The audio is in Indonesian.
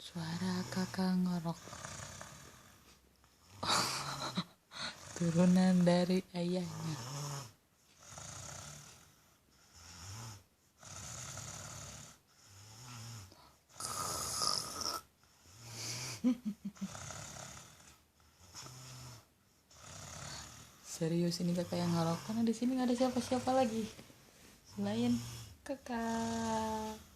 Suara kakak ngorok. Turunan dari ayahnya. Serius ini kakak yang ngorok karena di sini nggak ada siapa-siapa lagi selain kakak.